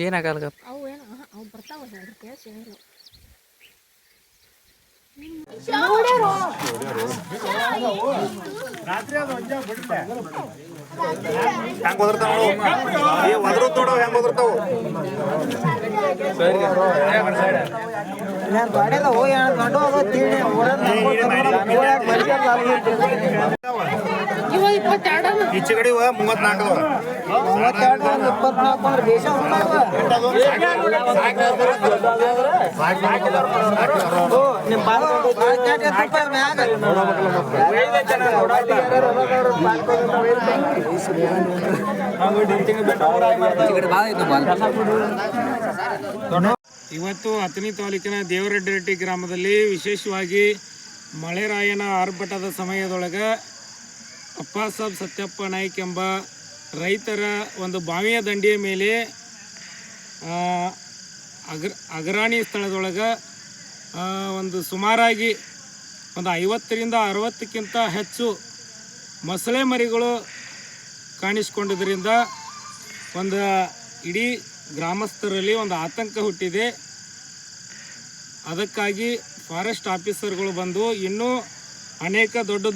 ಏನಾಗಲ್ಲ ಅವು ಏನು ಅವು ಬರ್ತಾವ ಕೇಳಿಸಿ ರಾತ್ರಿ ಅದು ಒಂಜ ಬಿಡ್ರೆ ಹೆಂಗ್ ಓದಿರ್ತಾವ ಒದ್ರು ನೋಡು ಹೆಂಗ್ ಓದಿರ್ತಾವು ಈಚೆ ಕಡೆ 34 ಇವತ್ತು ಹತ್ತನೇ ತಾಲೂಕಿನ ದೇವರಡ್ಡಿರೆಡ್ಡಿ ಗ್ರಾಮದಲ್ಲಿ ವಿಶೇಷವಾಗಿ ಮಳೆರಾಯನ ಆರ್ಭಟದ ಸಮಯದೊಳಗೆ ಅಪ್ಪಾಸಾಬ್ ಸತ್ಯಪ್ಪ ನಾಯ್ಕ ಎಂಬ ರೈತರ ಒಂದು ಬಾವಿಯ ದಂಡೆಯ ಮೇಲೆ ಅಗ್ರಾಣಿ ಸ್ಥಳದೊಳಗೆ ಒಂದು ಸುಮಾರಾಗಿ ಒಂದು 50ರಿಂದ 60ಕ್ಕಿಂತ ಹೆಚ್ಚು ಮೊಸಳೆ ಮರಿಗಳು ಕಾಣಿಸಿಕೊಂಡಿದ್ದರಿಂದ ಒಂದು ಇಡೀ ಗ್ರಾಮಸ್ಥರಲ್ಲಿ ಒಂದು ಆತಂಕ ಹುಟ್ಟಿದೆ. ಅದಕ್ಕಾಗಿ ಫಾರೆಸ್ಟ್ ಆಫೀಸರ್ಗಳು ಬಂದು ಇನ್ನೂ ಅನೇಕ ದೊಡ್ಡ